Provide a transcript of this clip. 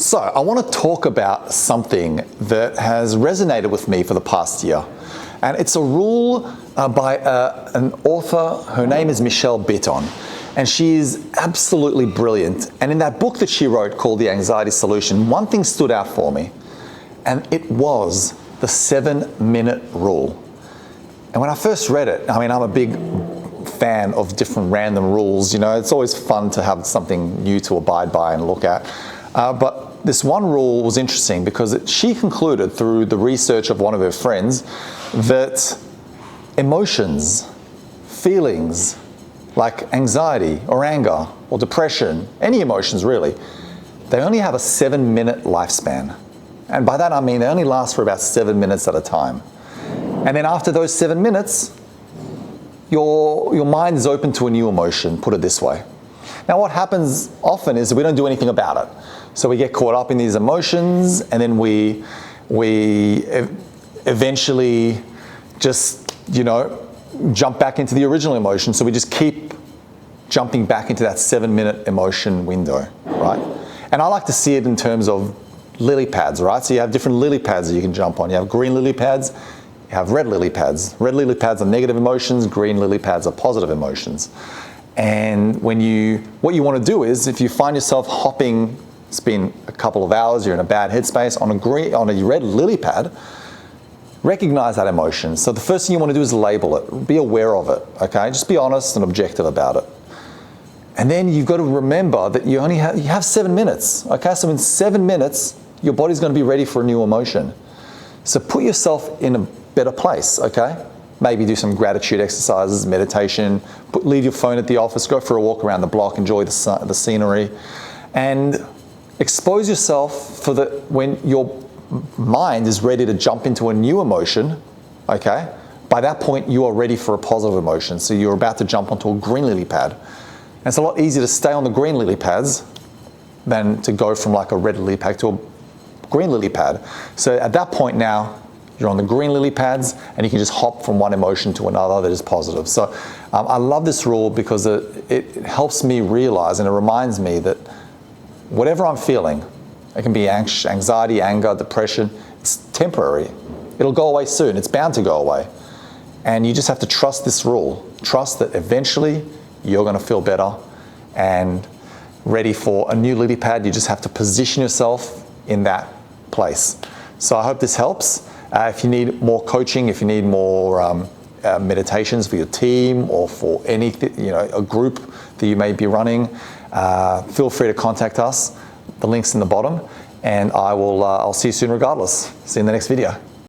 So I want to talk about something that has resonated with me for the past year. And it's a rule by an author. Her name is Michelle Biton. And she is absolutely brilliant. And in that book that she wrote called The Anxiety Solution, one thing stood out for me. And it was the 7-minute rule. And when I first read it, I mean, I'm a big fan of different random rules. You know, it's always fun to have something new to abide by and look at. But this one rule was interesting because she concluded through the research of one of her friends that emotions, feelings like anxiety or anger or depression, any emotions really, they only have a 7-minute lifespan. And by that I mean they only last for about 7 minutes at a time. And then after those 7 minutes, your mind is open to a new emotion, put it this way. Now what happens often is that we don't do anything about it. So we get caught up in these emotions and then we eventually just, jump back into the original emotion. So we just keep jumping back into that 7-minute emotion window, right? And I like to see it in terms of lily pads, right? So you have different lily pads that you can jump on. You have green lily pads, you have red lily pads. Red lily pads are negative emotions, green lily pads are positive emotions. And what you want to do is, if you find yourself hopping, it's been a couple of hours, you're in a bad headspace, on a red lily pad, recognize that emotion. So the first thing you want to do is label it, be aware of it, okay? Just be honest and objective about it. And then you've got to remember that you have 7 minutes, okay? So in 7 minutes, your body's going to be ready for a new emotion. So put yourself in a better place, okay? Maybe do some gratitude exercises, meditation, leave your phone at the office, go for a walk around the block, enjoy the scenery, and expose yourself when your mind is ready to jump into a new emotion, okay? By that point, you are ready for a positive emotion. So you're about to jump onto a green lily pad. And it's a lot easier to stay on the green lily pads than to go from like a red lily pad to a green lily pad. So at that point now, you're on the green lily pads and you can just hop from one emotion to another that is positive. So I love this rule because it helps me realize and it reminds me that whatever I'm feeling, it can be anxiety, anger, depression, it's temporary. It'll go away soon. It's bound to go away. And you just have to trust this rule. Trust that eventually you're going to feel better and ready for a new lily pad. You just have to position yourself in that place. So I hope this helps. If you need more coaching, if you need more meditations for your team or for anything, a group that you may be running, feel free to contact us. The link's in the bottom, and I'll see you soon regardless. See you in the next video.